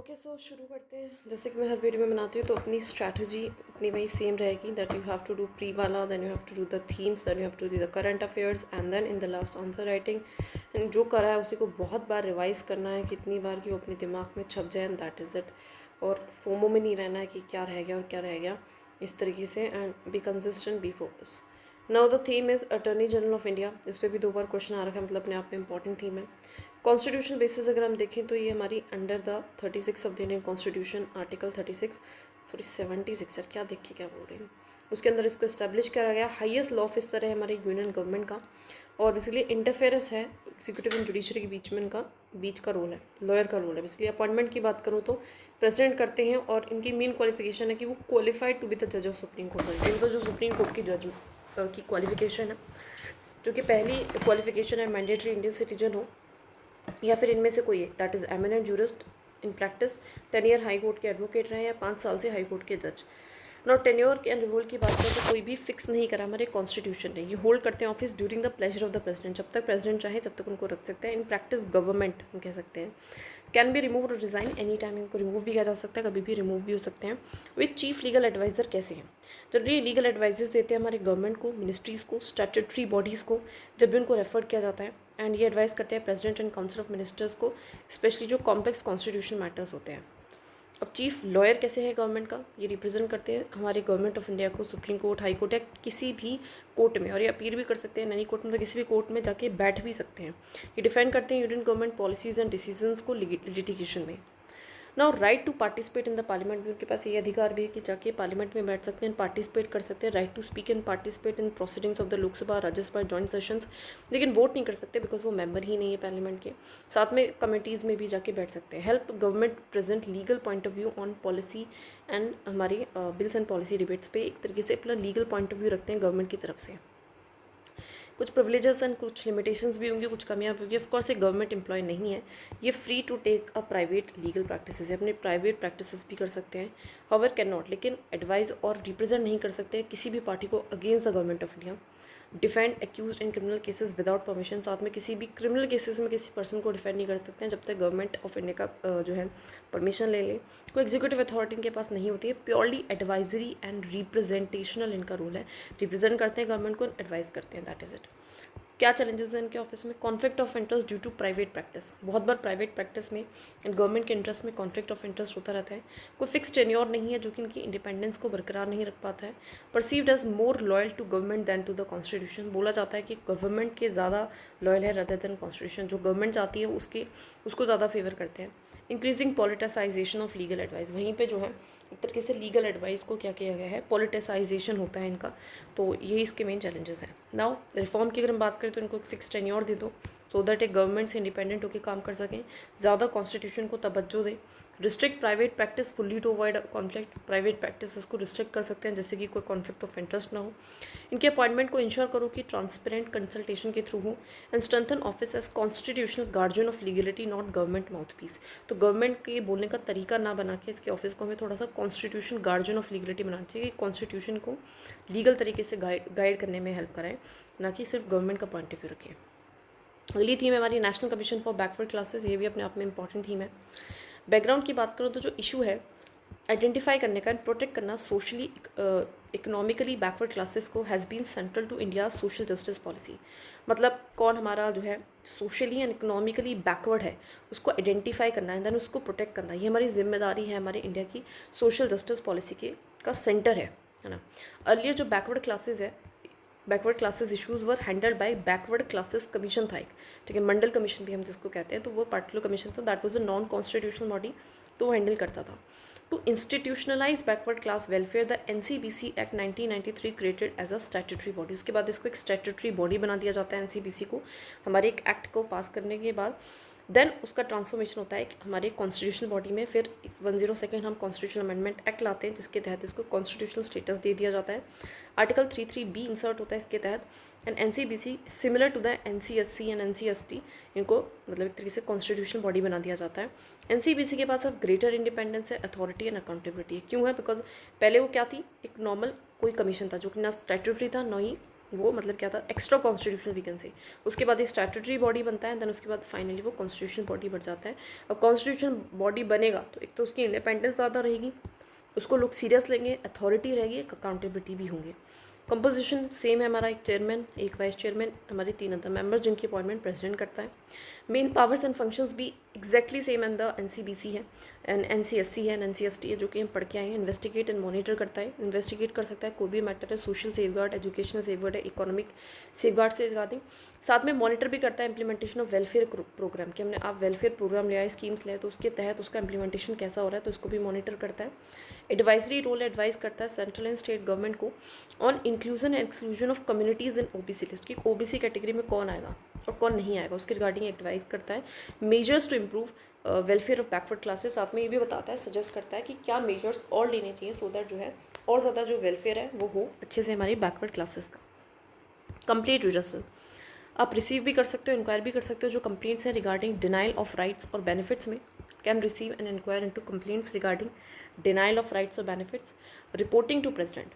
Okay so शुरू करते हैं। जैसे कि मैं हर वीडियो में बनाती हूँ तो अपनी स्ट्रैटेजी अपनी वही सेम रहेगी that you have to do pre वाला, then you have to do the themes, then you have to do the current affairs and then in the last answer writing. And जो करा है उसी को बहुत बार रिवाइज करना है, कितनी बार कि वो अपने दिमाग में छप जाए एंड दैट इज़ इट। और फोमो में नहीं रहना है कि क्या रह गया और क्या रह गया, इस तरीके से। And be consistent, B focus. Now the theme is attorney general of India. इस पर भी 2 बार क्वेश्चन आ रखा है, मतलब अपने आप में इंपॉर्टेंट थीम है। कॉन्स्टिट्यूशन बेसिस अगर हम देखें तो ये हमारी under the 36 of the Indian constitution article 36 sorry 76 यार क्या देख के क्या बोल रही हूँ, उसके अंदर इसको इस्टेब्लिश करा गया। हाईएस्ट लॉ ऑफिसर है हमारे यूनियन गवर्नमेंट का, और बेसिकली इंटरफेरेंस है एग्जीक्यूटिव एंड जुडिशरी के बीच में, इनका बीच का रोल है, लॉयर का रोल है। बेसिकली अपॉइंटमेंट की बात करूँ तो प्रेसिडेंट करते हैं, और इनकी मेन क्वालिफिकेशन है कि वो क्वालिफाइड टू बी द जज ऑफ सुप्रीम कोर्ट। इनका जो सुप्रीम कोर्ट की जज की क्वालिफिकेशन है, जो कि पहली क्वालिफिकेशन है मैंडेटरी इंडियन सिटीजन हो या फिर इनमें से कोई एक, that is eminent jurist in practice, 10 year high court के एडवोकेट रहे या 5 साल से हाई कोर्ट के जज। नॉट टेन्योर एंड रिवोल की बात करें तो कोई भी फिक्स नहीं करा हमारे कॉन्स्टिट्यूशन ने। ये होल्ड करते हैं office during the pleasure of the president, जब तक प्रेसिडेंट चाहे तब तक उनको रख सकते हैं। इन प्रैक्टिस गवर्नमेंट हम कह सकते हैं। कैन बी रिमूव और रिजाइन एनी टाइम, इनको रिमूव भी किया जा सकता है, कभी भी रिमूव भी हो सकते हैं। विथ चीफ लीगल एडवाइज़र कैसे हैं, जब ये लीगल एडवाइजेस देते हैं हमारे गवर्नमेंट को, मिनिस्ट्रीज़ को, स्टैट्यूटरी बॉडीज़ को, जब भी उनको रेफर किया जाता है। एंड ये एडवाइस करते हैं president and council of ministers को, स्पेशली जो कॉम्प्लेक्स कॉन्स्टिट्यूशन मैटर्स होते हैं। अब चीफ लॉयर कैसे हैं गवर्नमेंट का, ये रिप्रेजेंट करते हैं हमारे गवर्नमेंट ऑफ इंडिया को सुप्रीम कोर्ट, हाई कोर्ट या किसी भी कोर्ट में, और ये अपील भी कर सकते हैं एनी कोर्ट में, तो किसी भी कोर्ट में जाके बैठ भी सकते हैं। ये डिफेंड करते हैं union government policies and decisions को लिटिगेशन में। Now right to participate in the parliament भी उनके पास ये अधिकार भी है कि जाके पार्लियामेंट में बैठ सकते हैं, पार्टिसिपेट कर सकते हैं। Right to speak and participate in proceedings of the Lok Sabha Rajya Sabha joint sessions, लेकिन वोट नहीं कर सकते बिकॉज वो मेंबर ही नहीं है पार्लियामेंट के। साथ में कमेटीज़ में भी जाके बैठ सकते हैं। Help government present legal point of view on policy and हमारे बिल्स एंड पॉलिसी डिबेट्स पे एक तरीके से अपना लीगल पॉइंट ऑफ व्यू रखते हैं गवर्नमेंट की तरफ से। कुछ प्रिविलेजेस एंड कुछ लिमिटेशंस भी होंगी, कुछ कमियां भी होंगी। ऑफकोर्स ये गवर्नमेंट एम्प्लॉय नहीं है, ये free to take a private legal practices है, अपने प्राइवेट प्रैक्टिसेस भी कर सकते हैं। हाउएवर कैन नॉट, लेकिन एडवाइज और रिप्रेजेंट नहीं कर सकते किसी भी पार्टी को against the government of India. Defend accused in criminal cases without permission, साथ में किसी भी क्रिमिनल केसेस में किसी पर्सन को डिफेंड नहीं कर सकते हैं जब तक गवर्नमेंट ऑफ इंडिया का जो है परमिशन ले ले। कोई एग्जीक्यूटिव अथॉरिटी इनके पास नहीं होती है, प्योरली एडवाइजरी एंड रिप्रेजेंटेशनल इनका रोल है। रिप्रेजेंट करते हैं गवर्नमेंट को, एडवाइज करते हैं, दैट इज़ इट। क्या चैलेंजेस हैं इनके ऑफिस में, conflict of interest due to private practice. बहुत बार प्राइवेट प्रैक्टिस में एंड गवर्नमेंट के इंटरेस्ट में कॉन्फ्लिक्ट ऑफ इंटरेस्ट होता रहता है। कोई फिक्स टेन्योर नहीं है जो कि इनकी इंडिपेंडेंस को बरकरार नहीं रख पाता है। Perceived as more loyal to government than to the constitution, बोला जाता है कि गवर्नमेंट के ज़्यादा लॉयल है रदर देन कॉन्स्टिट्यूशन, जो गवर्नमेंट चाहती है उसको ज़्यादा फेवर करते हैं। Increasing politicisation of legal advice, वहीं पे जो है एक तरीके से लीगल एडवाइस को क्या किया गया है, पॉलिटिसाइजेशन होता है इनका, तो ये इसके मेन चैलेंजेस हैं। नाउ रिफॉर्म की अगर हम बात करें तो इनको एक फिक्स टेन्योर दे दो सो दैट एक गवर्नमेंट से इंडिपेंडेंट होकर काम कर सकें, ज़्यादा कॉन्स्टिट्यूशन को तवज्जो दें। Restrict private practice fully to avoid conflict, private practice को रिस्ट्रिक्ट कर सकते हैं जिससे कि कोई कॉन्फ्लिक्ट ऑफ इंटरेस्ट ना हो। इनके अपॉइंटमेंट को इंश्योर करो कि ट्रांसपेरेंट कंसल्टेशन के थ्रू हो। And strengthen office as constitutional guardian of legality not government mouthpiece, तो गवर्नमेंट के बोलने का तरीका ना बना के इसके ऑफिस को हमें थोड़ा सा कॉन्स्टिट्यूशन गार्जियन ऑफ लीगलिटी बनाना चाहिए कि कॉन्स्टिट्यूशन को लीगल तरीके से गाइड करने में हेल्प कराएं, ना कि सिर्फ गवर्नमेंट का पॉइंट ऑफ व्यू रखें। अगली थीम है हमारी national commission for backward classes, ये भी अपने आप में इंपॉर्टेंट थीम है। बैकग्राउंड की बात करो तो जो इशू है आइडेंटिफाई करने का एंड प्रोटेक्ट करना सोशली इकोनॉमिकली बैकवर्ड क्लासेस को has been central to India social justice policy. मतलब कौन हमारा जो है सोशली एंड इकोनॉमिकली बैकवर्ड है उसको आइडेंटिफाई करना है, देन उसको प्रोटेक्ट करना, ये हमारी जिम्मेदारी है हमारे इंडिया की सोशल जस्टिस पॉलिसी के का सेंटर है ना। अर्लियर जो बैकवर्ड क्लासेज है, backward classes issues were handled by backward classes commission था एक, ठीक है, मंडल कमीशन भी हम जिसको कहते हैं, तो वो पार्टिकुलर कमीशन था, that was a non constitutional body, तो वो हैंडल करता था। To institutionalise backward class welfare the NCBC act 1993 created as a statutory body, उसके बाद इसको एक स्टैट्यूटरी बॉडी बना दिया जाता है NCBC को, हमारे एक एक्ट को पास करने के बाद। देन उसका ट्रांसफॉर्मेशन होता है कि हमारे कॉन्स्टिट्यूशनल बॉडी में, फिर 102 हम कॉन्स्टिट्यूशनल अमेंडमेंट एक्ट लाते हैं जिसके तहत इसको कॉन्स्टिट्यूशनल स्टेटस दे दिया जाता है। आर्टिकल 33B इंसर्ट होता है इसके तहत। And NCBC similar to the NCSC and NCST, इनको मतलब एक तरीके से कॉन्स्टिट्यूशनल बॉडी बना दिया जाता है। NCBC के पास अब ग्रेटर इंडिपेंडेंस है, अथॉरिटी एंड अकाउंटेबिलिटी है। क्यों है, बिकॉज पहले वो क्या थी, एक नॉर्मल कोई कमीशन था जो कि ना स्टैट्यूटरी था ना ही वो मतलब क्या था, एक्स्ट्रा कॉन्स्टिट्यूशनल वी कैन से। उसके बाद एक स्टैट्यूटरी बॉडी बनता है, देन उसके बाद फाइनली वो कॉन्स्टिट्यूशन बॉडी बन जाता है। अब कॉन्स्टिट्यूशन बॉडी बनेगा तो एक तो उसकी इंडिपेंडेंस ज़्यादा रहेगी, उसको लोग सीरियस लेंगे, अथॉरिटी रहेगी, अकाउंटेबिलिटी भी होंगे। कंपोजिशन सेम है हमारा, एक चेयरमैन, एक वाइस चेयरमैन, हमारे 3 अदर मेंबर जिनकी अपॉइंटमेंट प्रेसिडेंट करता है। मेन पावर्स एंड फंक्शंस भी exactly same and the NCBC है एंड एनसीएससी है एंड एनसीएसटी है, जो कि हम पढ़ के आए हैं। इन्वेस्टिगेट एंड मॉनिटर करता है, इन्वेस्टिगेट कर सकता है कोई भी मैटर है, सोशल सेफगार्ड, एजुकेशनल सेफगार्ड है, इकोनॉमिक सेफगार्ड से रिगार्डिंग। साथ में मॉनिटर भी करता है इम्प्लीमेंटेशन ऑफ वेलफेयर प्रोग्राम, कि हमने आप वेलफेयर प्रोग्राम लिया है, स्कीम्स लिया है, तो उसके तहत उसका इम्प्लीमेंटेशन कैसा हो रहा है, तो उसको भी मॉनिटर करता है। एडवाइजरी रोल एडवाइस करता है सेंट्रल एंड स्टेट गवर्नमेंट को on inclusion and exclusion of communities in OBC list, कि ओबीसी कैटेगरी में कौन आएगा और कौन नहीं आएगा, उसके रिगार्डिंग एडवाइस करता है। Measures to improve welfare of backward classes, साथ में ये भी बताता है, सजेस्ट करता है कि क्या मेजर्स और लेने चाहिए सो दैट जो है और ज़्यादा जो वेलफेयर है वो हो अच्छे से हमारी बैकवर्ड क्लासेस का। कंप्लीट रिजर्सल, आप रिसीव भी कर सकते हो, इंक्वायर भी कर सकते हो। जो कंप्लेंट्स हैं रिगार्डिंग डिनाइल ऑफ राइट्स और बेनिफिट्स में, can receive and enquire into complaints regarding denial of rights और बेनिफिट्स। रिपोर्टिंग टू प्रेसिडेंट,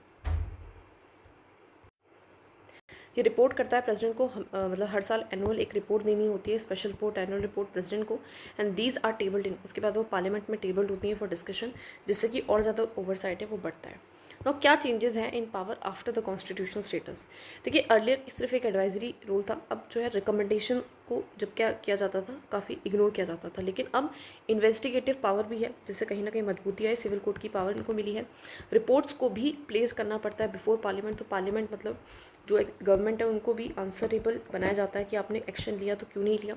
ये रिपोर्ट करता है प्रेसिडेंट को, मतलब हर साल एनुअल एक रिपोर्ट देनी होती है, special report, annual report president को, एंड दीज आर टेबल्ड इन, उसके बाद वो पार्लियामेंट में टेबल्ड होती हैं फॉर डिस्कशन, जिससे कि और ज़्यादा ओवरसाइट है वो बढ़ता है। नाउ क्या चेंजेस हैं in power after the constitutional status? देखिए अर्लियर सिर्फ एक एडवाइजरी रोल था, अब जो है रिकमेंडेशन को जब क्या किया जाता था काफ़ी इग्नोर किया जाता था, लेकिन अब इन्वेस्टिगेटिव पावर भी है, जिससे कहीं ना कहीं मजबूती है, सिविल कोर्ट की पावर इनको मिली है। रिपोर्ट्स को भी प्लेस करना पड़ता है बिफोर पार्लियामेंट, तो पार्लियामेंट मतलब जो एक गवर्नमेंट है उनको भी आंसरेबल बनाया जाता है कि आपने एक्शन लिया तो क्यों नहीं लिया।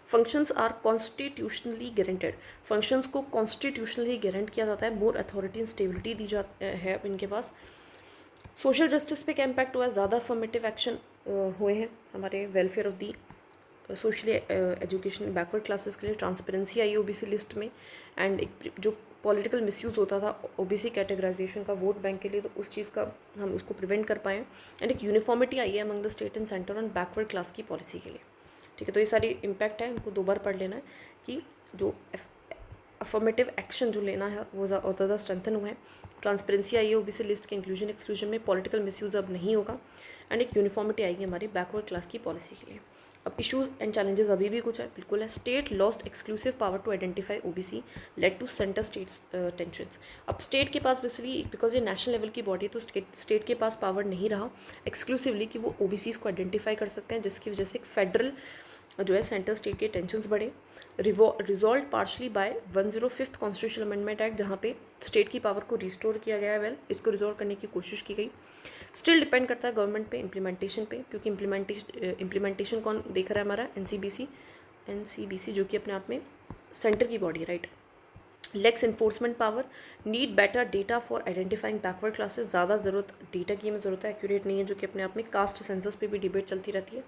Functions are constitutionally guaranteed, functions को कॉन्स्टिट्यूशनली गारंट किया जाता है, मोर अथॉरिटी एंड स्टेबिलिटी दी जाती है अब इनके पास। सोशल जस्टिस पे क्या इम्पैक्ट हुआ है, ज़्यादा अफर्मेटिव एक्शन हुए हैं हमारे welfare of the socially education backward classes के लिए। ट्रांसपेरेंसी आई ओबीसी लिस्ट में, एंड एक जो पॉलिटिकल मिसयूज़ होता था ओबीसी कैटेगराइजेशन का वोट बैंक के लिए, तो उस चीज़ का हम उसको प्रिवेंट कर पाएँ। एंड एक यूनिफॉर्मिटी आई है among the state and centre on backward class की पॉलिसी के लिए। ठीक है, तो ये सारी इम्पैक्ट है, इनको 2 बार पढ़ लेना है कि जो अफर्मेटिव एक्शन जो लेना है वो ज़्यादा स्ट्रेंथन हुआ है। ट्रांसपेरेंसी आई है ओबीसी लिस्ट के इंक्लूजन एक्सक्लूजन में, पॉलिटिकल मिसयूज़ अब नहीं होगा, एंड एक यूनिफॉर्मिटी आएगी हमारी बैकवर्ड क्लास की पॉलिसी के लिए। अब इश्यूज एंड चैलेंजेस अभी भी कुछ है, बिल्कुल है। State lost exclusive power to identify OBC led to centre states tensions. अब स्टेट के पास बेसिकली बिकॉज ये नेशनल लेवल की बॉडी है, तो स्टेट के पास पावर नहीं रहा एक्सक्लूसिवली कि वो ओबीसीज को आइडेंटिफाई कर सकते हैं, जिसकी वजह से एक फेडरल जो है सेंटर स्टेट के टेंशंस बढ़े। Resolve partially by 105th constitutional amendment act, जहाँ पे स्टेट की पावर को रिस्टोर किया गया है। वेल, इसको रिजॉल्व करने की कोशिश की गई। स्टिल डिपेंड करता है गवर्नमेंट पे, इम्प्लीमेंटेशन पे, क्योंकि इम्प्लीमेंटेशन कौन देख रहा है हमारा, एनसीबीसी जो कि अपने आप में सेंटर की बॉडी है, right. Lacks enforcement power, need better data for identifying backward classes, ज़्यादा ज़रूरत डेटा की हमें ज़रूरत है, एक्यूरेट नहीं है, जो कि अपने आप में कास्ट सेंसस पे भी डिबेट चलती रहती है।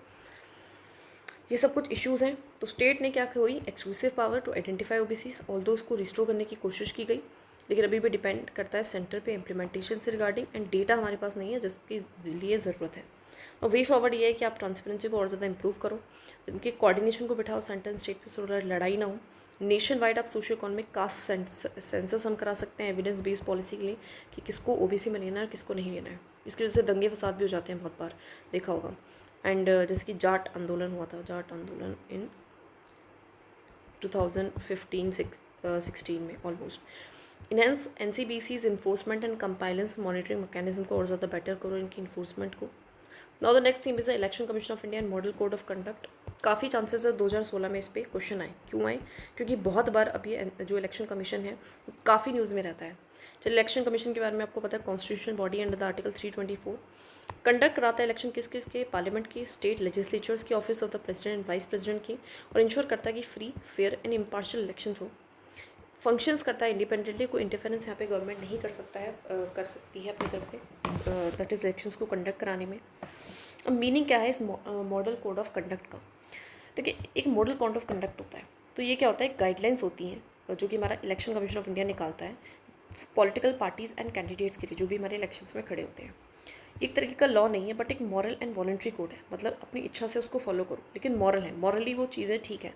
ये सब कुछ इश्यूज़ हैं। तो स्टेट ने क्या हुई, exclusive power to identify OBCs, although उसको रिस्टोर करने की कोशिश की गई, लेकिन अभी भी डिपेंड करता है सेंटर पे इम्प्लीमेंटेशन से रिगार्डिंग, एंड डेटा हमारे पास नहीं है जिसके लिए ज़रूरत है। और वे फॉरवर्ड ये है कि आप ट्रांसपेरेंसी को और ज़्यादा इंप्रूव करो, इनके कोऑर्डिनेशन को बिठाओ, सेंटर स्टेट पे थोड़ा लड़ाई ना हो। नेशन वाइड आप सोशियो इकोनॉमिक कास्ट सेंसस हम करा सकते हैं एविडेंस बेस्ड पॉलिसी के लिए, कि किसको ओबीसी में लेना है और किसको नहीं लेना है। इसकी वजह से दंगे फसाद भी हो जाते हैं, बहुत बार देखा होगा। एंड जैसे कि जाट आंदोलन हुआ था, जाट आंदोलन इन 2015-16 में almost. Enhance NCBCs enforcement and compliance monitoring mechanism को और ज़्यादा बेटर करो, इनकी इन्फोर्समेंट को। Now the next thing is the election commission of India and model code of conduct. काफ़ी चांसेस है 2016 में इस पर क्वेश्चन आए, क्यों आए, क्योंकि बहुत बार अब ये जो इलेक्शन कमीशन है काफ़ी न्यूज़ में रहता है। चलिए इलेक्शन कमीशन के बारे में आपको पता है, constitutional body under the article 324 conduct कराता है इलेक्शन किस किस के, पार्लियामेंट की, स्टेट लेजिस्लेचर्स की, office of the president and vice president की, और इंश्योर करता है कि free fair and impartial elections हो। फंक्शंस करता है इंडिपेंडेंटली, कोई इंटरफेरेंस यहाँ पे गवर्नमेंट नहीं कर सकता है, कर सकती है अपनी तरफ से, दैट इज़ इलेक्शंस को कंडक्ट कराने में। अब मीनिंग क्या है इस मॉडल कोड ऑफ कंडक्ट का? देखिए एक मॉडल कोड ऑफ कंडक्ट होता है, तो ये क्या होता है, गाइडलाइंस होती हैं जो कि हमारा इलेक्शन कमीशन ऑफ इंडिया निकालता है पॉलिटिकल पार्टीज़ एंड कैंडिडेट्स के लिए, जो भी हमारे इलेक्शंस में खड़े होते हैं। एक तरीके का लॉ नहीं है, बट एक मॉरल एंड वॉलंटरी कोड है, मतलब अपनी इच्छा से उसको फॉलो करो, लेकिन मॉरल है, मॉरली वो चीज़ें ठीक है।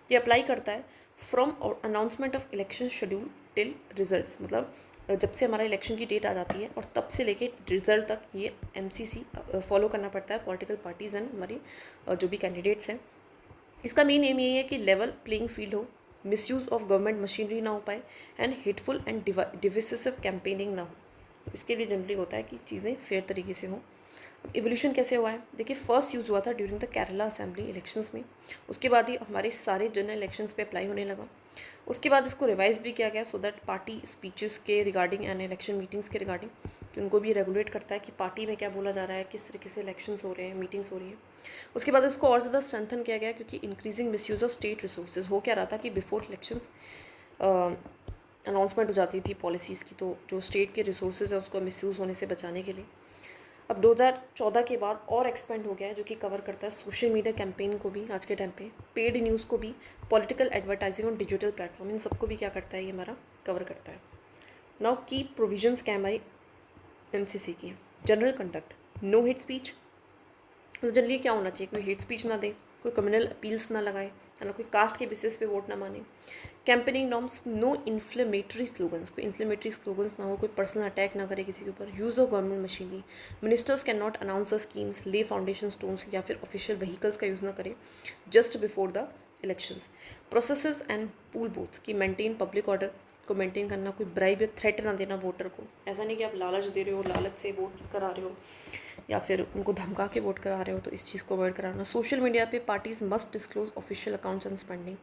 ये अप्लाई करता है from announcement of election schedule till results, मतलब जब से हमारा इलेक्शन की डेट आ जाती है और तब से लेके रिजल्ट तक ये MCC फॉलो करना पड़ता है, पॉलिटिकल पार्टीज़ एंड हमारी जो भी कैंडिडेट्स हैं। इसका मेन एम यही है कि लेवल प्लेइंग फील्ड हो, मिसयूज़ ऑफ गवर्नमेंट मशीनरी ना हो पाए एंड हिटफुल एंड डिविसिव कैंपेनिंग ना हो। तो इसके लिए जनरली होता है कि चीज़ें फेयर तरीके से हों। अब एवोल्यूशन कैसे हुआ है, देखिए फर्स्ट यूज़ हुआ था during the Kerala assembly elections में, उसके बाद ही हमारे सारे जनरल इलेक्शंस पे अप्लाई होने लगा। उसके बाद इसको रिवाइज भी किया गया सो दैट पार्टी स्पीचेस के रिगार्डिंग एंड इलेक्शन मीटिंग्स के रिगार्डिंग, कि उनको भी रेगुलेट करता है कि पार्टी में क्या बोला जा रहा है, किस तरीके से इलेक्शंस हो रहे हैं, मीटिंग्स हो रही हैं। उसके बाद इसको और ज़्यादा स्ट्रेंथन किया गया क्योंकि increasing misuse of state resources हो क्या रहा था कि बिफोर इलेक्शंस अनाउंसमेंट हो जाती थी पॉलिसीज़ की, तो जो स्टेट के रिसोर्सेज है उसको मिसयूज़ होने से बचाने के लिए अब 2014 के बाद और एक्सपेंड हो गया है, जो कि कवर करता है सोशल मीडिया कैंपेन को भी आज के टाइम पे, पेड न्यूज़ को भी, पॉलिटिकल एडवर्टाइजिंग और डिजिटल प्लेटफॉर्म, इन सबको भी क्या करता है ये हमारा कवर करता है। नाउ की प्रोविजंस क्या है हमारी MCC की, general conduct, no hate speech. तो जनरली क्या होना चाहिए, कोई हेट स्पीच ना दे, कोई कम्युनल अपील्स ना लगाए, है ना, कोई कास्ट के बेसिस पे वोट ना माने। Campaigning norms, no inflammatory slogans, कोई इन्फ्लेमेटरी स्लोगन्स ना हो, कोई पर्सनल अटैक ना करे किसी के ऊपर। Use of government machinery, ministers can not announce the schemes, ले फाउंडेशन स्टोन्स या फिर ऑफिशियल व्हीकल्स का यूज़ ना करें just before the elections. Processes and pool booth की मेंटेन पब्लिक ऑर्डर को मेंटेन करना, कोई ब्राइब या थ्रेट ना देना वोटर को, ऐसा नहीं कि आप लालच दे रहे हो, लालच से वोट करा रहे हो या फिर उनको धमका के वोट करा रहे हो, तो इस चीज़ को अवॉइड कराना। सोशल मीडिया पे parties must disclose official accounts and spending,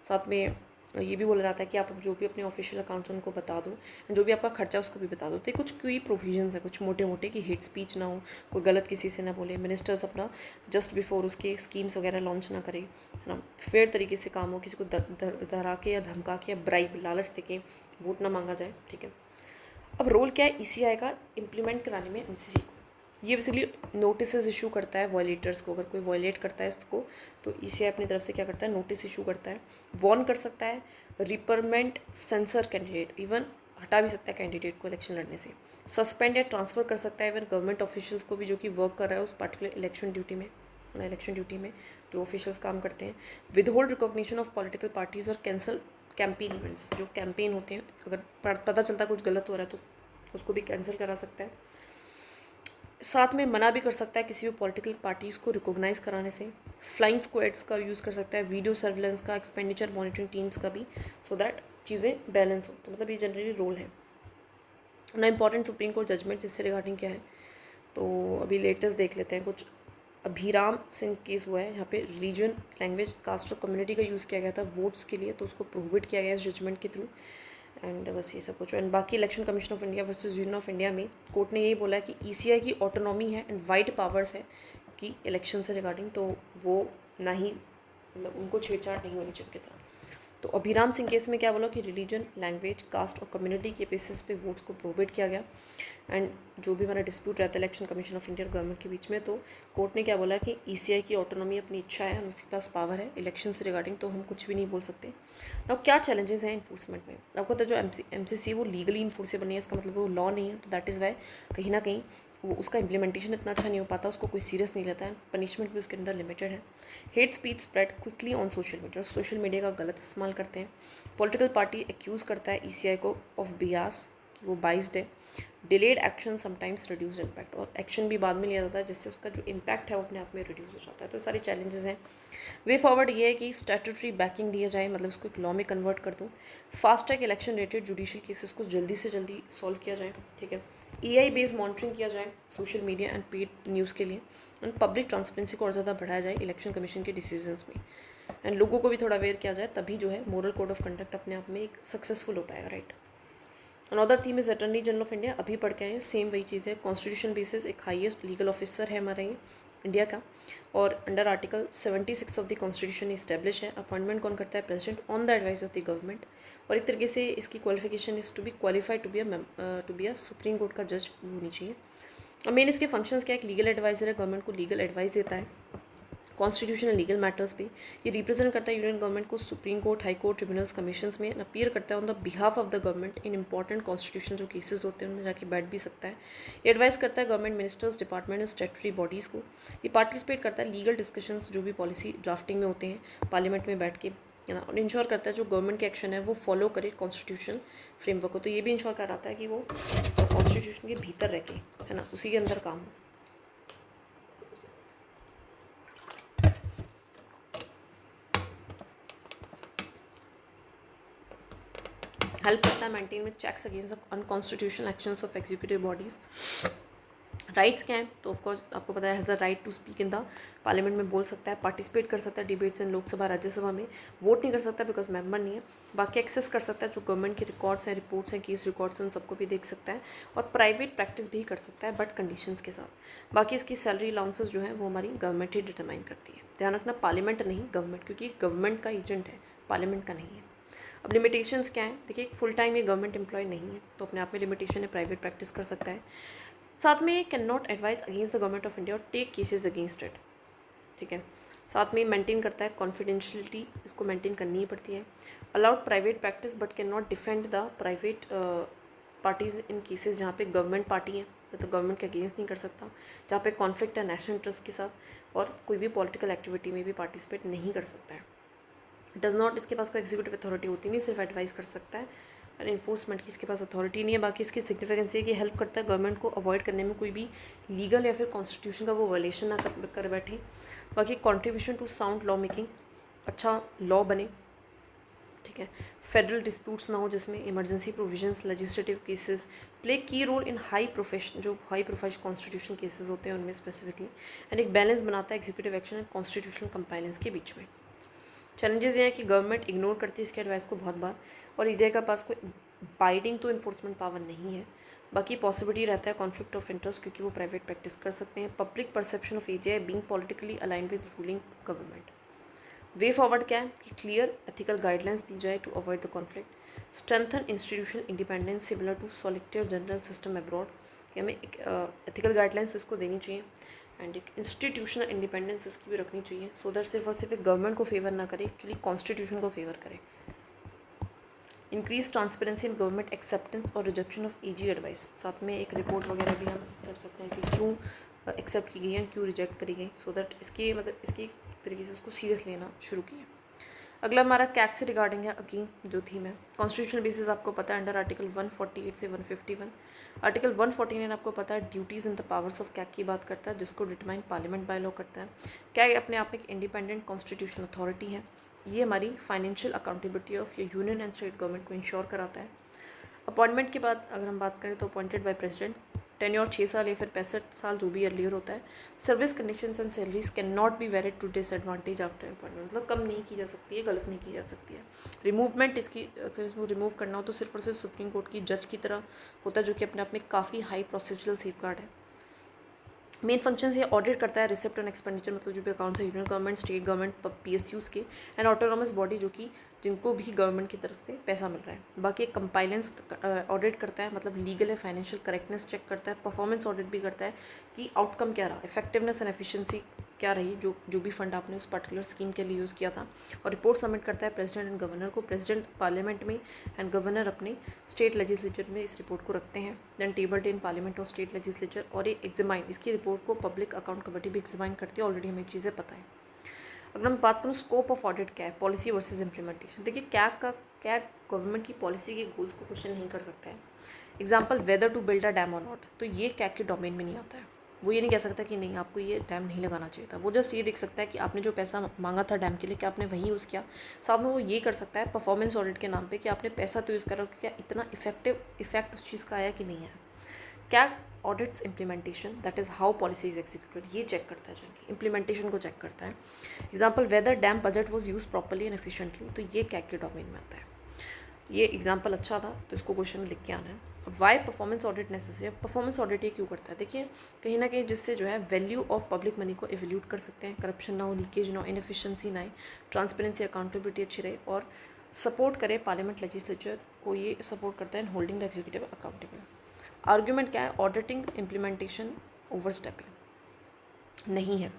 साथ में ये भी बोला जाता है कि आप जो भी अपने ऑफिशियल अकाउंट्स उनको बता दो, जो भी आपका खर्चा उसको भी बता दो। तो कुछ कोई प्रोविजंस है कुछ मोटे मोटे कि हेट स्पीच ना हो, कोई गलत किसी से ना बोले, मिनिस्टर्स अपना जस्ट बिफोर उसके स्कीम्स वगैरह लॉन्च ना करें, है ना, फेयर तरीके से काम हो, किसी को डरा के या धमका के या ब्राइब लालच दे के वोट ना मांगा जाए, ठीक है। अब रोल क्या है ECI का इम्प्लीमेंट कराने में MCC को, ये बेसिकली नोटिस इशू करता है वॉयलेटर्स को, अगर कोई वॉयलेट करता है इसको तो ECI अपनी तरफ से क्या करता है, नोटिस इशू करता है, वॉर्न कर सकता है, रिपरमेंट, सेंसर कैंडिडेट, इवन हटा भी सकता है कैंडिडेट को इलेक्शन लड़ने से, सस्पेंड या ट्रांसफ़र कर सकता है इवन गवर्नमेंट ऑफिशियल्स को भी जो कि वर्क कर रहा है उस पर्टिकुलर इलेक्शन ड्यूटी में जो ऑफिशियल्स काम करते हैं, with hold recognition of political parties और कैंसिल कैंपेन इवेंट्स, जो कैंपेन होते हैं अगर पता चलता है कुछ गलत हो रहा है तो उसको भी कैंसिल करा सकता है। साथ में मना भी कर सकता है किसी भी पॉलिटिकल पार्टीज़ को रिकॉग्नाइज कराने से, फ्लाइंग स्क्वाड्स का यूज़ कर सकता है, वीडियो सर्विलेंस का, एक्सपेंडिचर मॉनिटरिंग टीम्स का भी, सो दैट चीज़ें बैलेंस हो। तो मतलब ये जनरली रोल है ना। इंपॉर्टेंट सुप्रीम कोर्ट जजमेंट्स इससे रिगार्डिंग क्या है, तो अभी लेटेस्ट देख लेते हैं कुछ। अभिराम सिंह केस हुआ है, यहाँ पे रिलीजन, लैंग्वेज, कास्ट और कम्युनिटी का यूज़ किया गया था वोट्स के लिए, तो उसको प्रोहिबिट किया गया इस जजमेंट के थ्रू। एंड बस ये सब कुछ। एंड बाकी election commission of India versus union of India में कोर्ट ने यही बोला है कि ECI की ऑटोनॉमी है एंड वाइड पावर्स है कि इलेक्शन से रिगार्डिंग, तो वो ना ही मतलब उनको छेड़छाड़ नहीं होनी चाहिए उनके साथ। तो अभिराम सिंह केस में क्या बोला कि रिलीजन, लैंग्वेज, कास्ट और कम्युनिटी के बेसिस पे वोट्स को प्रोहिबिट किया गया। एंड जो भी हमारा डिस्प्यूट रहता है इलेक्शन कमीशन ऑफ इंडिया और गवर्नमेंट के बीच में, तो कोर्ट ने क्या बोला कि ECI की ऑटोनॉमी अपनी इच्छा है, उसके पास पावर है इलेक्शन से रिगार्डिंग, तो हम कुछ भी नहीं बोल सकते। अब क्या चैलेंजेस हैं इन्फोर्समेंट में, आपको पता है जो MCC वो लीगली इन्फोर्सेबल नहीं है, इसका मतलब वो लॉ नहीं है, तो दैट इज़ वाई कहीं ना कहीं वो उसका इम्प्लीमेंटेशन इतना अच्छा नहीं हो पाता, उसको कोई सीरियस नहीं लेता है, पनिशमेंट भी उसके अंदर लिमिटेड है। Hate speech spread quickly on social media का गलत इस्तेमाल करते हैं। पॉलिटिकल पार्टी एक्यूज़ करता है ECI को ऑफ बियास कि वो बाइस्ड है। Delayed action sometimes reduce impact, और एक्शन भी बाद में लिया जाता है जिससे उसका जो इम्पैक्ट है वो अपने आप में रिड्यूस हो जाता है। तो सारे चैलेंजेस हैं। वे फॉरवर्ड ये है कि स्टैट्यूटरी बैकिंग दिया जाए, मतलब उसको एक लॉ में कन्वर्ट कर दूँ। Fast track election related judicial cases को जल्दी से जल्दी सॉल्व किया जाए, ठीक है। EI बेस्ड मॉनिटरिंग किया जाए social media and paid news के लिए, एंड पब्लिक ट्रांसपेरेंसी को और ज़्यादा बढ़ाया जाए इलेक्शन कमीशन के डिसीजंस में, एंड लोगों को भी थोड़ा अवेयर किया जाए, तभी जो है मोरल कोड ऑफ कंडक्ट अपने आप में एक सक्सेसफुल हो पाएगा, right. Another theme is attorney general of India, अभी पढ़ के आए हैं, सेम वही चीज़ है। कॉन्स्टिट्यूशन बेसिस एक हाईएस्ट लीगल ऑफिसर है हमारा ये इंडिया का, और under article 76 of the constitution establish है। अपॉइंटमेंट कौन करता है, president on the advice of the government, और एक तरीके से इसकी qualification is to be qualified to be a supreme court का जज होनी चाहिए। और मेन इसके फंक्शंस क्या है, एक लीगल एडवाइजर है, गवर्नमेंट को लीगल एडवाइस देता है कॉन्स्टिट्यूशनल लीगल मैटर्स पे। ये रिप्रेजेंट करता है यूनियन गवर्नमेंट को supreme court, high court, tribunals, commissions में, अपीयर करता है on the behalf of the government in important constitution जो केसेस होते हैं उनमें जाके बैठ भी सकता है। ये एडवाइस करता है गवर्नमेंट मिनिस्टर्स, डिपार्टमेंट, स्टेटरी बॉडीज़ को। ये पार्टिसिपेट करता है लीगल डिस्कशंस जो भी पॉलिसी ड्राफ्टिंग में होते हैं पार्लियामेंट में बैठ के, है ना, और इंश्योर करता है जो गवर्नमेंट के एक्शन है वो फॉलो करे कॉन्स्टिट्यूशनल फ्रेमवर्क को। तो ये भी इंश्योर कराता है कि वो कॉन्स्टिट्यूशन के भीतर रह के, है ना, उसी के अंदर काम हो। हेल्प करता है maintain with checks against unconstitutional actions of executive bodies. Rights क्या हैं, तो ऑफकोर्स आपको पता है has a right to speak in the parliament में बोल सकता है, पार्टिसिपेट कर सकता है डिबेट्स इन लोकसभा राज्यसभा में, वोट नहीं कर सकता बिकॉज मेंबर नहीं है। बाकी एक्सेस कर सकता है जो गवर्नमेंट के रिकॉर्ड्स हैं, रिपोर्ट्स हैं, केस रिकॉर्ड्स हैं, उन सबको भी देख सकता है, और प्राइवेट प्रैक्टिस भी कर सकता है बट कंडीशंस के साथ। बाकी इसकी सैलरी अलाउंसेस जो है वो हमारी गवर्नमेंट ही डिटरमाइन करती है। ध्यान रखना पार्लियामेंट नहीं गवर्नमेंट, क्योंकि गवर्नमेंट का एजेंट है, पार्लियामेंट का नहीं है। अब लिमिटेशंस क्या है, देखिए फुल टाइम ये गवर्नमेंट एम्प्लॉय नहीं है तो अपने आप में लिमिटेशन है, प्राइवेट प्रैक्टिस कर सकता है। साथ में can not advise against the government of India और टेक केसेस अगेंस्ट इट, ठीक है। साथ में मेंटेन करता है कॉन्फिडेंशियलिटी, इसको मेंटेन करनी ही पड़ती है। Allowed private practice but can not defend the private parties in cases जहाँ पे गवर्नमेंट पार्टी है तो गवर्नमेंट के अगेंस्ट नहीं कर सकता, जहाँ पे कॉन्फ्लिक्ट है नेशनल इंटरेस्ट के साथ, और कोई भी पॉलिटिकल एक्टिविटी में भी पार्टिसिपेट नहीं कर सकता है। डज नॉट, इसके पास कोई एग्जीक्यूटिव अथॉरिटी होती नहीं, सिर्फ एडवाइस कर सकता है, और इन्फोर्समेंट की इसके पास अथॉरिटी नहीं है। बाकी इसकी सिग्निफिकेंस है कि हेल्प करता है गवर्नमेंट को अवॉइड करने में कोई भी लीगल या फिर कॉन्स्टिट्यूशन का वो वायलेशन ना कर बैठे। बाकी contribution to sound law making, अच्छा लॉ बने, ठीक है। फेडरल डिस्प्यूट्स ना हो जिसमें emergency provisions, legislative cases play key role in high profession, जो हाई प्रोफाइल कॉन्स्टिट्यूशन केसेस होते हैं उनमें स्पेसिफिकली, एंड एक बैलेंस बनाता है executive action and constitutional compliance के बीच में। चैलेंजेस ये हैं कि गवर्नमेंट इग्नोर करती है इसके एडवाइस को बहुत बार, और ईजे का पास कोई बाइडिंग तो इन्फोर्समेंट पावर नहीं है। बाकी पॉसिबिलिटी रहता है कॉन्फ्लिक्ट ऑफ इंटरेस्ट, क्योंकि वो प्राइवेट प्रैक्टिस कर सकते हैं। Public perception of EC being politically aligned with ruling government. Way forward क्या है कि क्लियर एथिकल गाइडलाइंस दी जाए to avoid the conflict. Strengthen institutional independence similar to solicitor general system abroad, कि हमें एक एथिकल गाइडलाइंस इसको देनी चाहिए, एंड एक इंस्टीट्यूशनल इंडिपेंडेंस इसकी भी रखनी चाहिए, सो दैट सिर्फ और सिर्फ एक गवर्नमेंट को फेवर ना करे, एक्चुअली कॉन्स्टिट्यूशन को फेवर करे। Increase transparency in government acceptance और रिजेक्शन ऑफ ईजी एडवाइस, साथ में एक रिपोर्ट वगैरह भी हम कर सकते हैं कि क्यों एक्सेप्ट की गई है, क्यों रिजेक्ट करी गई, सो दैट इसके मतलब इसकी तरीके से उसको सीरियस लेना शुरू किया। अगला हमारा कैग से रिगार्डिंग है अगेन जो थीम है कॉन्स्टिट्यूशनल बेसिस, आपको पता है अंडर आर्टिकल 148 से 151। आर्टिकल 149 आपको पता है duties in the powers of CAG की बात करता है, जिसको डिटरमाइन पार्लियामेंट बाय लॉ करता है। कैग अपने आप में एक इंडिपेंडेंट कॉन्स्टिट्यूशनल अथॉरिटी है, ये हमारी financial accountability of union and state government को इंश्योर कराता है। अपॉइंटमेंट के बाद अगर हम बात करें तो अपॉइंटेड बाय प्रेसिडेंट, टेन्योर 6 साल या फिर 65 साल जो भी अर्लियर होता है। Service conditions and salaries can not be varied to disadvantage after appointment, मतलब कम नहीं की जा सकती है, गलत नहीं की जा सकती है। रिमूवमेंट इसकी अगर इसको रिमूव करना हो तो सिर्फ और सिर्फ सुप्रीम कोर्ट की जज की तरह होता है, जो कि अपने आप में काफ़ी हाई प्रोसीजरल सेफगार्ड है। मेन फंक्शन ये ऑडिट करता है रिसिप्ट एंड एक्सपेंडिचर, मतलब जो भी अकाउंट्स है union government, state government, PSUs के, एंड ऑटोनॉमस बॉडी जो कि जिनको भी गवर्नमेंट की तरफ से पैसा मिल रहा है। बाकी एक कंपाइलेंस ऑडिट करता है, मतलब लीगल है, फाइनेंशियल करेक्टनेस चेक करता है, परफॉर्मेंस ऑडिट भी करता है कि आउटकम क्या रहा, इफेक्टिवनेस एंड एफिशिएंसी क्या रही, जो भी फंड आपने उस पर्टिकुलर स्कीम के लिए यूज़ किया था। और रिपोर्ट सबमिट करता है प्रेसिडेंट एंड गवर्नर को, प्रेसिडेंट पार्लियामेंट में एंड गवर्नर अपने स्टेट लेजिस्लेचर में इस रिपोर्ट को रखते हैं। देन टेबल्ड इन पार्लियामेंट और स्टेट लेजिस्लेचर, और ये एग्जामाइन, इसकी रिपोर्ट को पब्लिक अकाउंट कमेटी भी एग्जामाइन करती है, ऑलरेडी हमें चीज़ें पता है। अगर मैं बात करूँ स्कोप ऑफ ऑडिट क्या है, पॉलिसी वर्सेज इम्प्लीमेंटेशन, देखिए कैग गवर्नमेंट की पॉलिसी के गोल्स को क्वेश्चन नहीं कर सकता है। Example whether to build a dam और नॉट, तो ये कैग के डोमेन में नहीं आता है। वो ये नहीं कह सकता कि नहीं आपको ये डैम नहीं लगाना चाहिए था, वो जस्ट ये देख सकता है कि आपने जो पैसा मांगा था डैम के लिए क्या आपने वही यूज़ किया। साथ में वो ये कर सकता है परफॉर्मेंस ऑडिट के नाम पे कि आपने पैसा तो यूज़ करा, क्या इतना इफेक्ट उस चीज़ का आया कि नहीं आया। CAG audits implementation, that is how policy is executed, ये चेक करता है जनरली, इम्प्लीमेंटेशन को चेक करता है। Example whether dam budget was use properly and efficiently, तो ये कैग के डोमेन में आता है। ये एग्जाम्पल अच्छा था तो इसको क्वेश्चन में लिख के आना है। Why performance audit necessary, performance audit ये क्यों करता है, देखिए कहीं ना कहीं जिससे जो है वैल्यू ऑफ पब्लिक मनी को एवेल्यूट कर सकते हैं, करप्शन ना हो, लीकेज ना हो, इनएफिशिएंसी ना आए, ट्रांसपेरेंसी अकाउंटेबिलिटी अच्छी रहे, और सपोर्ट करे पार्लियामेंट लेजिस्लेचर को, ये सपोर्ट करता है in holding the executive accountable. Argument क्या है, ऑडिटिंग इम्प्लीमेंटेशन ओवर स्टेपिंग नहीं है।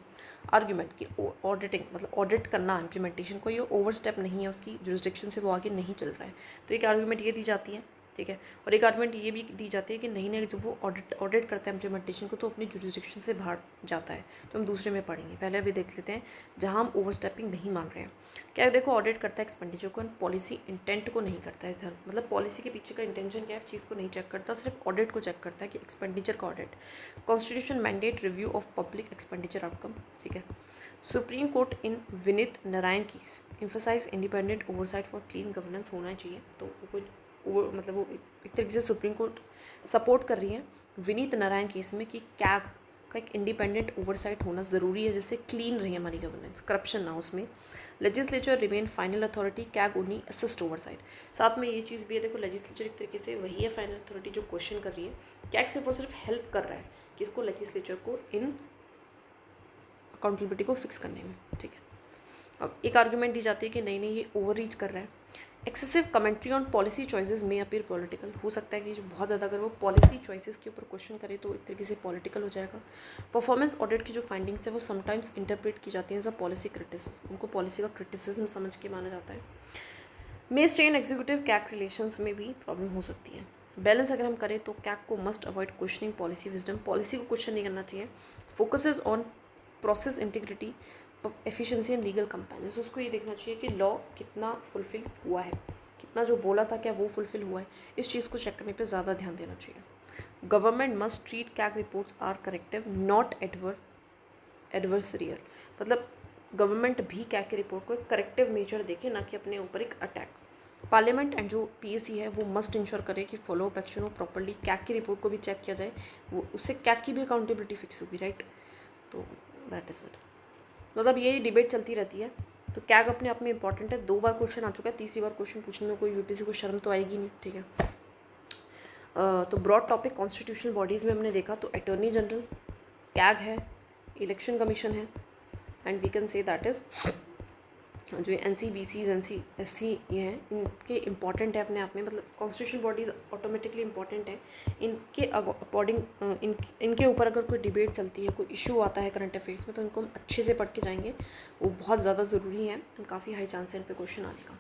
आर्ग्यूमेंट कि ऑडिटिंग मतलब ऑडिट करना इम्प्लीमेंटेशन को, ये ओवर स्टेप नहीं है, उसकी जुरिस्डिक्शन से वो आगे नहीं चल रहा है, तो एक आर्ग्यूमेंट ये दी जाती है। ठीक है। और एक आर्गुमेंट ये भी दी जाती है कि नहीं जब वो ऑडिट करता है इम्प्लीमेंटेशन को तो अपनी जुरिस्डिक्शन से बाहर जाता है। तो हम दूसरे में पढ़ेंगे, पहले अभी देख लेते हैं जहाँ हम ओवरस्टेपिंग नहीं मान रहे हैं। क्या देखो, ऑडिट करता है एक्सपेंडिचर को, पॉलिसी इंटेंट को नहीं करता है। इस धर्म मतलब पॉलिसी के पीछे का इंटेंशन क्या है, इस चीज़ को नहीं चेक करता, सिर्फ ऑडिट को चेक करता है कि एक्सपेंडिचर का audit. Constitution mandate review of public expenditure outcome, ठीक है। Supreme court in Vineet Narayan case emphasise independent oversight for clean governance होना चाहिए। तो वो मतलब वो एक तरीके से सुप्रीम कोर्ट सपोर्ट कर रही है विनीत नारायण केस में कि कैग का एक इंडिपेंडेंट ओवरसाइट होना ज़रूरी है, जिससे क्लीन रही हमारी गवर्नेंस, करप्शन ना उसमें। Legislature remain final authority, CAG only assist oversight. साथ में ये चीज़ भी है, देखो लेजिस्लेचर एक तरीके से वही है फाइनल अथॉरिटी जो क्वेश्चन कर रही है, कैग सिर्फ और सिर्फ हेल्प कर रहा है किसको, लेजिस्लेचर को इन अकाउंटेबिलिटी को फिक्स करने में, ठीक है। अब एक आर्ग्यूमेंट दी जाती है कि नहीं ये ओवर रीच कर रहा है। Excessive commentary on policy choices में अपीयर पॉलिटिकल, हो सकता है कि जो बहुत ज़्यादा अगर वो पॉलिसी चॉइसेस के ऊपर क्वेश्चन करे तो एक तरीके से पॉलिटिकल हो जाएगा। परफॉर्मेंस ऑडिट की जो फाइंडिंग्स है वो समटाइम्स इंटरप्रेट की जाती है एज अ पॉलिसी क्रिटिसिज्म, उनको पॉलिसी का क्रिटिसिज्म समझ के माना जाता है। मे स्ट्रेन एग्जीक्यूटिव कैग रिलेशंस में भी प्रॉब्लम हो सकती है। बैलेंस अगर हम करें तो कैग को must avoid questioning policy wisdom, policy को क्वेश्चन नहीं करना चाहिए। Focuses on process integrity, efficiency and legal companions, उसको ये देखना चाहिए कि लॉ कितना फुलफिल हुआ है, कितना जो बोला था क्या वो फुलफिल हुआ है, इस चीज़ को चेक करने पे ज़्यादा ध्यान देना चाहिए। Government must treat CAG reports are corrective not adversarial, मतलब गवर्नमेंट भी कैग की रिपोर्ट को एक करेक्टिव मेजर देखे, ना कि अपने ऊपर एक अटैक। पार्लियामेंट एंड जो पीएससी है वो मस्ट इंश्योर करे कि फॉलो अप एक्शन हो प्रॉपर्ली, कैग की रिपोर्ट को भी चेक किया जाए, वो उससे कैग की भी अकाउंटेबिलिटी फिक्स होगी, राइट। तो दैट इज़ इट। मतलब यही डिबेट चलती रहती है। तो कैग अपने आप में इंपॉर्टेंट है, 2 बार क्वेश्चन आ चुका है, तीसरी बार क्वेश्चन पूछने में कोई यूपीएससी को शर्म तो आएगी नहीं, ठीक है। तो ब्रॉड टॉपिक कॉन्स्टिट्यूशनल बॉडीज़ में हमने देखा तो अटॉर्नी जनरल, कैग है, इलेक्शन कमीशन है, and we can say that is जो NCBCs NCSC ये हैं, इनके इम्पॉर्टेंट है अपने आप में, मतलब कॉन्स्टिट्यूशनल बॉडीज़ ऑटोमेटिकली इम्पॉर्टेंट है। इनके अकॉर्डिंग इनके ऊपर अगर कोई डिबेट चलती है, कोई इशू आता है करंट अफेयर्स में, तो इनको हम अच्छे से पढ़ के जाएंगे, वो बहुत ज़्यादा ज़रूरी है, काफ़ी हाई चांस है इन पर क्वेश्चन आने का,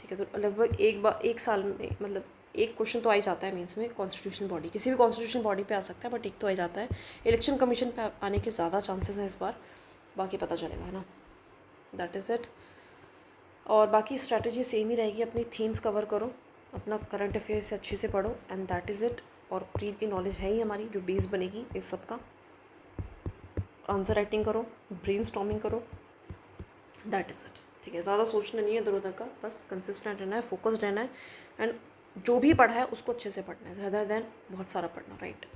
ठीक है। तो लगभग एक साल में मतलब एक क्वेश्चन तो आ ही जाता है मीन्स में, कॉन्स्टिट्यूशनल बॉडी किसी भी कॉन्स्टिट्यूशनल बॉडी पे आ सकता है, बट एक तो आ ही जाता है। इलेक्शन कमीशन पे आने के ज़्यादा चांसेस हैं इस बार, बाकी पता चलेगा, है ना। That is it. और बाकी स्ट्रैटेजी सेम ही रहेगी, अपनी थीम्स कवर करो, अपना करंट अफेयर्स से अच्छे से पढ़ो, एंड दैट इज़ इट। और प्री की नॉलेज है ही हमारी जो बेस बनेगी इस सब का। आंसर राइटिंग करो, ब्रेनस्टॉर्मिंग करो, दैट इज़ इट, ठीक है। ज़्यादा सोचना नहीं है इधर उधर का, बस कंसिस्टेंट रहना है, फोकस्ड रहना है, एंड जो भी पढ़ा है उसको अच्छे से पढ़ना है, रदर देन बहुत सारा पढ़ना, राइट।